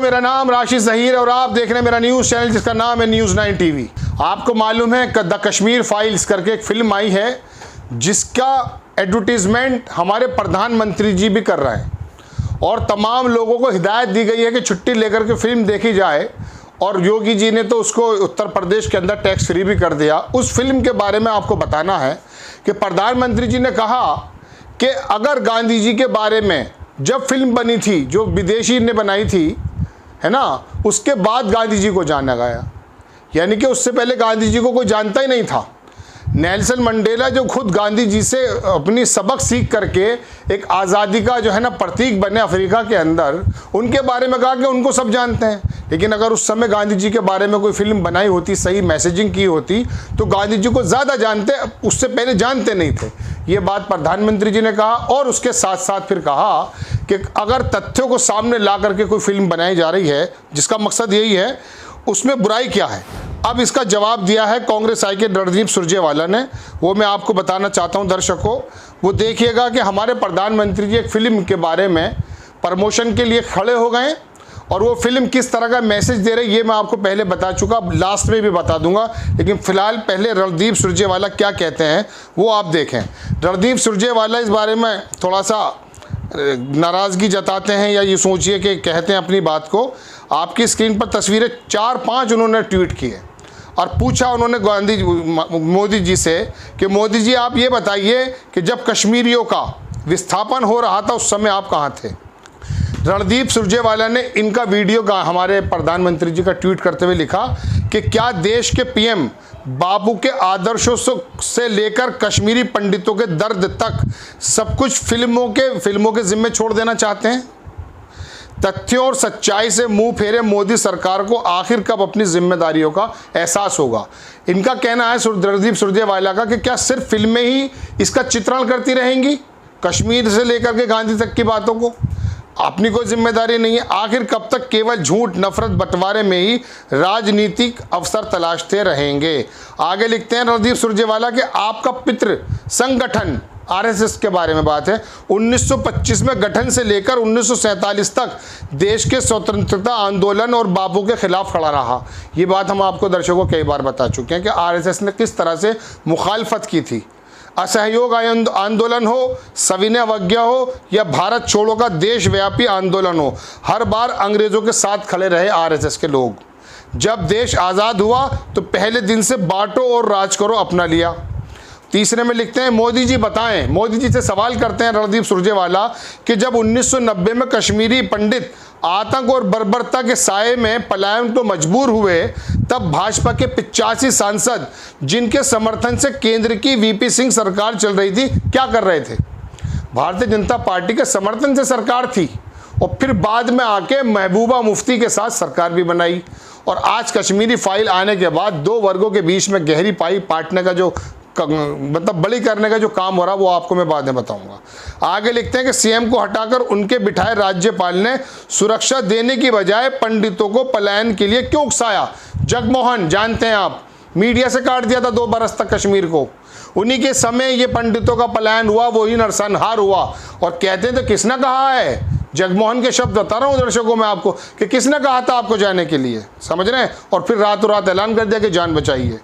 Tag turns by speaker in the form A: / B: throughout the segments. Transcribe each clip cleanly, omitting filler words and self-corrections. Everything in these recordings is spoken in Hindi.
A: मेरा नाम राशिद ज़हीर और आप देख रहे हैं मेरा न्यूज़ चैनल जिसका नाम है न्यूज़ 9 टीवी। आपको मालूम है द कश्मीर फाइल्स करके एक फिल्म आई है जिसका एडवर्टीजमेंट हमारे प्रधानमंत्री जी भी कर रहे हैं और तमाम लोगों को हिदायत दी गई है कि छुट्टी लेकर के फिल्म देखी जाए। और योगी जी ने तो उसको उत्तर प्रदेश के अंदर टैक्स फ्री भी कर दिया। उस फिल्म के बारे में आपको बताना है कि प्रधानमंत्री जी ने कहा कि अगर गांधी जी के बारे में जब फिल्म बनी थी जो विदेशी ने बनाई थी, है ना, उसके बाद गांधी जी को जाना गया, यानी कि उससे पहले गांधी जी को कोई जानता ही नहीं था। नेल्सन मंडेला जो खुद गांधी जी से अपनी सबक सीख करके एक आज़ादी का जो है ना प्रतीक बने अफ्रीका के अंदर, उनके बारे में कहा कि उनको सब जानते हैं। लेकिन अगर उस समय गांधी जी के बारे में कोई फिल्म बनाई होती, सही मैसेजिंग की होती, तो गांधी जी को ज़्यादा जानते, उससे पहले जानते नहीं थे। ये बात प्रधानमंत्री जी ने कहा और उसके साथ साथ फिर कहा कि अगर तथ्यों को सामने ला करके कोई फिल्म बनाई जा रही है जिसका मकसद यही है, उसमें बुराई क्या है। अब इसका जवाब दिया है कांग्रेस आई के रणदीप सुरजेवाला ने। वो मैं आपको बताना चाहता हूं दर्शकों, वो देखिएगा कि हमारे प्रधानमंत्री जी एक फिल्म के बारे में प्रमोशन के लिए खड़े हो गए और वो फिल्म किस तरह का मैसेज दे रही है ये मैं आपको पहले बता चुका, लास्ट में भी बता दूंगा। लेकिन फिलहाल पहले रणदीप सुरजेवाला क्या कहते हैं वो आप देखें। रणदीप सुरजेवाला इस बारे में थोड़ा सा नाराज़गी जताते हैं या ये सोचिए कि कहते हैं अपनी बात को। आपकी स्क्रीन पर तस्वीरें 4-5 उन्होंने ट्वीट किए और पूछा उन्होंने मोदी जी से कि मोदी जी आप ये बताइए कि जब कश्मीरियों का विस्थापन हो रहा था उस समय आप कहाँ थे। रणदीप सुरजेवाला ने इनका वीडियो का हमारे प्रधानमंत्री जी का ट्वीट करते हुए लिखा कि क्या देश के पीएम बापू के आदर्शों से लेकर कश्मीरी पंडितों के दर्द तक सब कुछ फिल्मों के जिम्मे छोड़ देना चाहते हैं। तथ्यों और सच्चाई से मुंह फेरे मोदी सरकार को आखिर कब अपनी जिम्मेदारियों का एहसास होगा। इनका कहना है रणदीप सुरजेवाला का कि क्या सिर्फ फिल्में ही इसका चित्रण करती रहेंगी, कश्मीर से लेकर के गांधी तक की बातों को, अपनी कोई जिम्मेदारी नहीं है। आखिर कब तक केवल झूठ नफरत बंटवारे में ही राजनीतिक अवसर तलाशते रहेंगे। आगे लिखते हैं रणदीप सुरजेवाला कि आपका पितृ संगठन आरएसएस के बारे में बात है 1925 में गठन से लेकर 1947 तक देश के स्वतंत्रता आंदोलन और बापू के खिलाफ खड़ा रहा। ये बात हम आपको दर्शकों को कई बार बता चुके हैं कि आरएसएस ने किस तरह से मुखालफत की थी। असहयोग आंदोलन हो, सविनय अवज्ञा हो या भारत छोड़ो का देशव्यापी आंदोलन हो, हर बार अंग्रेजों के साथ खड़े रहे आरएसएस के लोग। जब देश आज़ाद हुआ तो पहले दिन से बांटो और राज करो अपना लिया। तीसरे में लिखते हैं मोदी जी बताएं, मोदी जी से सवाल करते हैं रणदीप सुरजेवाला कि जब 1990 में कश्मीरी पंडित आतंक और बर्बरता के साए में पलायन तो मजबूर हुए, तब भाजपा के 85 सांसद जिनके समर्थन से केंद्र की वीपी सिंह सरकार चल रही थी क्या कर रहे थे। भारतीय जनता पार्टी के समर्थन से सरकार थी और फिर बाद में आके महबूबा मुफ्ती के साथ सरकार भी बनाई। और आज कश्मीरी फाइल आने के बाद दो वर्गों के बीच में गहरी पाई पाटने का जो मतलब बड़ी करने का जो काम हो रहा वो आपको मैं बाद में बताऊंगा। आगे लिखते हैं कि सीएम को हटाकर उनके बिठाए राज्यपाल ने सुरक्षा देने की बजाय पंडितों को पलायन के लिए क्यों उकसाया। जगमोहन जानते हैं आप, मीडिया से काट दिया था 2 बरस तक कश्मीर को। उन्हीं के समय ये पंडितों का पलायन हुआ, वही नरसंहार हुआ। और कहते हैं तो किसने कहा है, जगमोहन के शब्द बता रहा हूँ दर्शकों में आपको कि किसने कहा था आपको जाने के लिए, समझ रहे हैं। और फिर रातों रात ऐलान कर दिया कि जान बचाइए।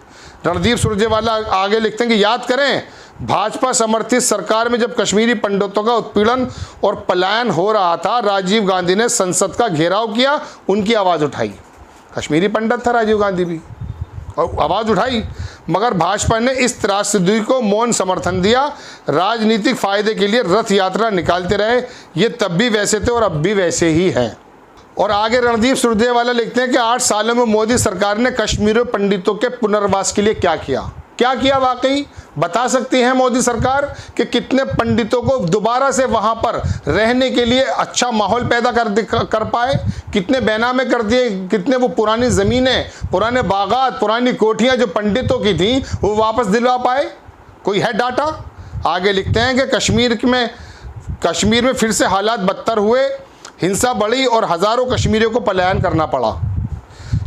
A: रणदीप सुरजेवाला आगे लिखते हैं कि याद करें भाजपा समर्थित सरकार में जब कश्मीरी पंडितों का उत्पीड़न और पलायन हो रहा था, राजीव गांधी ने संसद का घेराव किया, उनकी आवाज़ उठाई। कश्मीरी पंडित था राजीव गांधी भी और आवाज़ उठाई, मगर भाजपा ने इस त्रासदी को मौन समर्थन दिया। राजनीतिक फायदे के लिए रथ यात्रा निकालते रहे, ये तब भी वैसे थे और अब भी वैसे ही हैं। और आगे रणदीप सुरजेवाला लिखते हैं कि 8 सालों में मोदी सरकार ने कश्मीरी पंडितों के पुनर्वास के लिए क्या किया वाकई बता सकती है मोदी सरकार कि कितने पंडितों को दोबारा से वहां पर रहने के लिए अच्छा माहौल पैदा कर पाए, कितने बेनामे कर दिए, कितने वो पुरानी ज़मीनें, पुराने बागात, पुरानी कोठियां जो पंडितों की थी वो वापस दिलवा पाए, कोई है डाटा। आगे लिखते हैं कि कश्मीर में फिर से हालात बदतर हुए, हिंसा बढ़ी और हज़ारों कश्मीरियों को पलायन करना पड़ा।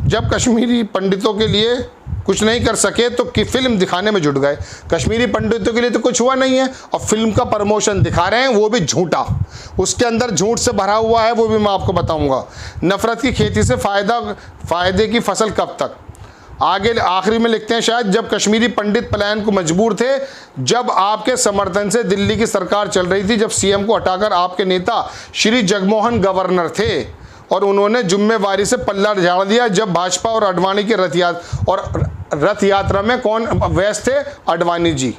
A: जब कश्मीरी पंडितों के लिए कुछ नहीं कर सके तो कि फिल्म दिखाने में जुट गए। कश्मीरी पंडितों के लिए तो कुछ हुआ नहीं है, और फिल्म का प्रमोशन दिखा रहे हैं, वो भी झूठा, उसके अंदर झूठ से भरा हुआ है, वो भी मैं आपको बताऊंगा। नफरत की खेती से फायदे की फसल कब तक। आगे आखिरी में लिखते हैं, शायद जब कश्मीरी पंडित पलायन को मजबूर थे, जब आपके समर्थन से दिल्ली की सरकार चल रही थी, जब सीएम को हटाकर आपके नेता श्री जगमोहन गवर्नर थे और उन्होंने जिम्मेवारी से पल्ला झाड़ दिया, जब भाजपा और अडवाणी के रथ यात्रा में कौन व्यस्त थे, अडवाणी जी।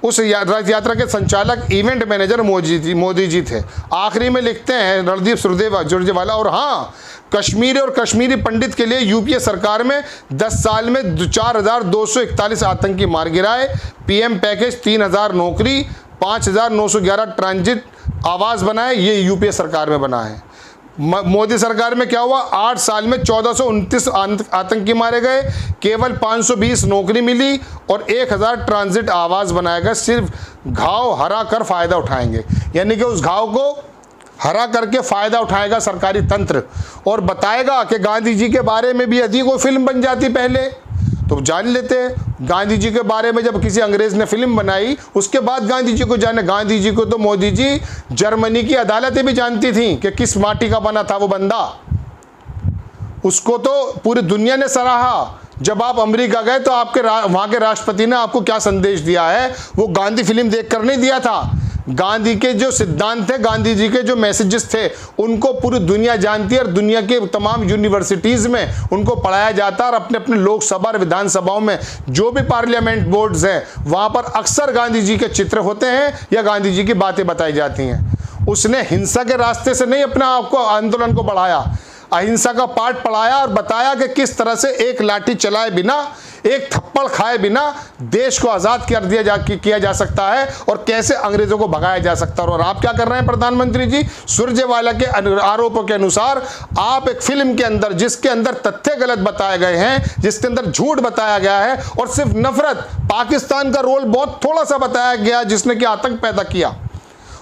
A: उस रथ यात्रा के संचालक इवेंट मैनेजर मोदी जी थे। आखिरी में लिखते हैं रणदीप सुरजेवाला, और हाँ, कश्मीर और कश्मीरी पंडित के लिए यूपीए सरकार में 10 साल में 4,241 आतंकी मार गिराए, पीएम पैकेज 3,000 नौकरी, 5,911 ट्रांजिट आवास बनाए, ये यूपीए सरकार में बना है। मोदी सरकार में क्या हुआ, 8 साल में 1429 आतंकी मारे गए, केवल 520 नौकरी मिली और 1000 ट्रांजिट आवास बनाए गए। सिर्फ घाव हरा कर फायदा उठाएंगे, यानी कि उस घाव को हरा करके फायदा उठाएगा सरकारी तंत्र, और बताएगा कि गांधी जी के बारे में भी यदि कोई फिल्म बन जाती पहले तो जान लेते हैं। गांधी जी के बारे में जब किसी अंग्रेज ने फिल्म बनाई, उसके बाद गांधी जी को जाने। गांधी जी को तो मोदी जी जर्मनी की अदालतें भी जानती थी कि किस माटी का बना था वो बंदा, उसको तो पूरी दुनिया ने सराहा। जब आप अमेरिका गए तो आपके वहां के राष्ट्रपति ने आपको क्या संदेश दिया है, वो गांधी फिल्म देखकर नहीं दिया था। गांधी के जो सिद्धांत थे, गांधी जी के जो मैसेजेस थे, उनको पूरी दुनिया जानती है, और दुनिया के तमाम यूनिवर्सिटीज़ में उनको पढ़ाया जाता है, और अपने अपने लोकसभा और विधानसभाओं में जो भी पार्लियामेंट बोर्ड्स हैं, वहाँ पर अक्सर गांधी जी के चित्र होते हैं या गांधी जी की बातें बताई जाती हैं। उसने हिंसा के रास्ते से नहीं अपने आप को, आंदोलन को बढ़ाया, अहिंसा का पाठ पढ़ाया और बताया कि किस तरह से एक लाठी चलाए बिना, एक थप्पड़ खाए बिना देश को आज़ाद किया जा सकता है, और कैसे अंग्रेजों को भगाया जा सकता है। और आप क्या कर रहे हैं प्रधानमंत्री जी, सुरजेवाला के आरोपों के अनुसार आप एक फिल्म के अंदर, जिसके अंदर तथ्य गलत बताए गए हैं, जिसके अंदर झूठ बताया गया है, और सिर्फ नफरत, पाकिस्तान का रोल बहुत थोड़ा सा बताया गया जिसने कि आतंक पैदा किया,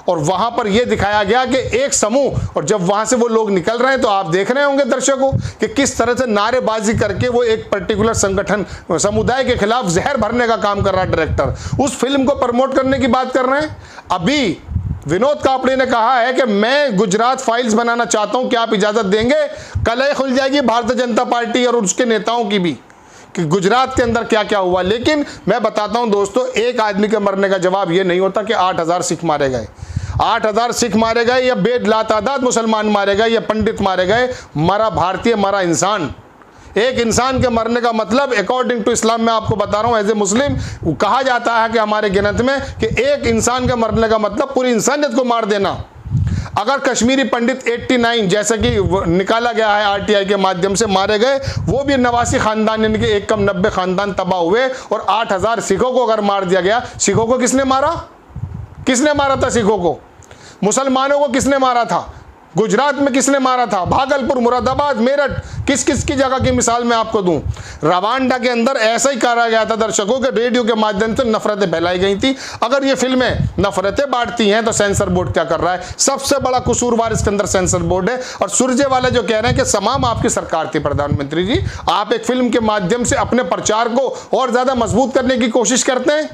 A: और वहां पर यह दिखाया गया कि एक समूह, और जब वहां से वो लोग निकल रहे हैं तो आप देख रहे होंगे दर्शकों कि किस तरह से नारेबाजी करके वो एक पर्टिकुलर संगठन, समुदाय के खिलाफ जहर भरने का काम कर रहा है डायरेक्टर। उस फिल्म को प्रमोट करने की बात कर रहे हैं। अभी विनोद कापड़े ने कहा है कि मैं गुजरात फाइल्स बनाना चाहता हूं, क्या आप इजाजत देंगे? कलह खुल जाएगी भारतीय जनता पार्टी और उसके नेताओं की भी कि गुजरात के अंदर क्या क्या हुआ। लेकिन मैं बताता हूं दोस्तों, एक आदमी के मरने का जवाब यह नहीं होता कि 8,000 सिख मारे गए, 8,000 सिख मारे गए, या बेलातादाद मुसलमान मारे गए, या पंडित मारे गए। मरा भारतीय, मरा इंसान। एक इंसान के मरने का मतलब अकॉर्डिंग टू इस्लाम, में आपको बता रहा हूं एज ए मुस्लिम, कहा जाता है कि हमारे गिनत में कि एक इंसान के मरने का मतलब पूरी इंसानियत को मार देना। अगर कश्मीरी पंडित 89 जैसा कि निकाला गया है आरटीआई के माध्यम से मारे गए, वो भी 89 खानदान, यानी कि 1 कम 90 खानदान तबाह हुए, और 8,000 सिखों को अगर मार दिया गया, सिखों को किसने मारा? किसने मारा था सिखों को? मुसलमानों को किसने मारा था? गुजरात में किसने मारा था? भागलपुर, मुरादाबाद, मेरठ, किस किस की जगह की मिसाल मैं आपको दूं। रवांडा के अंदर ऐसा ही करा गया था दर्शकों के, रेडियो के माध्यम से नफरतें फैलाई गई थी। अगर ये फिल्में नफरतें बांटती हैं तो सेंसर बोर्ड क्या कर रहा है? सबसे बड़ा कसूरवार इसके अंदर सेंसर बोर्ड है। और सुरजेवाला जो कह रहे हैं कि तमाम आपकी सरकार थी प्रधानमंत्री जी, आप एक फिल्म के माध्यम से अपने प्रचार को और ज्यादा मजबूत करने की कोशिश करते हैं,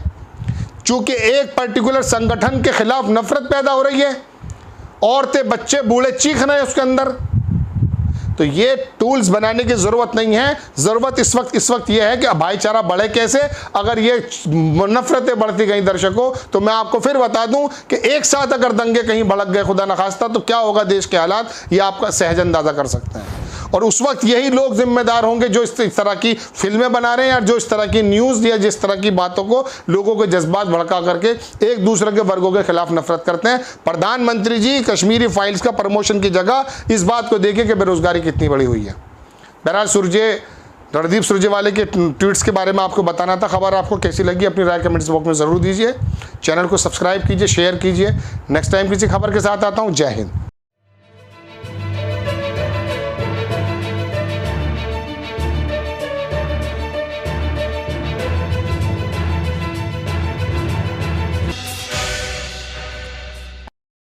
A: चूंकि एक पर्टिकुलर संगठन के खिलाफ नफरत पैदा हो रही है, औरतें, बच्चे, बूढ़े चीख रहे हैं उसके अंदर। तो ये टूल्स बनाने की जरूरत नहीं है। जरूरत इस वक्त यह है कि भाईचारा बढ़े कैसे। अगर ये नफरतें बढ़ती गई दर्शकों, तो मैं आपको फिर बता दूं कि एक साथ अगर दंगे कहीं भड़क गए खुदा न खास्ता, तो क्या होगा देश के हालात, ये आपका सहज अंदाजा कर सकते हैं। और उस वक्त यही लोग जिम्मेदार होंगे जो इस तरह की फिल्में बना रहे हैं, और जो इस तरह की न्यूज़ या जिस तरह की बातों को लोगों के जज्बात भड़का करके एक दूसरे के वर्गों के खिलाफ नफरत करते हैं। प्रधानमंत्री जी कश्मीरी फाइल्स का प्रमोशन की जगह इस बात को देखिए कि बेरोजगारी कितनी बड़ी हुई है। बहरहाल रणदीप सुरजेवाले के ट्वीट्स के बारे में आपको बताना था। खबर आपको कैसी लगी अपनी राय कमेंट्स बॉक्स में ज़रूर दीजिए। चैनल को सब्सक्राइब कीजिए, शेयर कीजिए। नेक्स्ट टाइम किसी खबर के साथ आता हूँ। जय हिंद।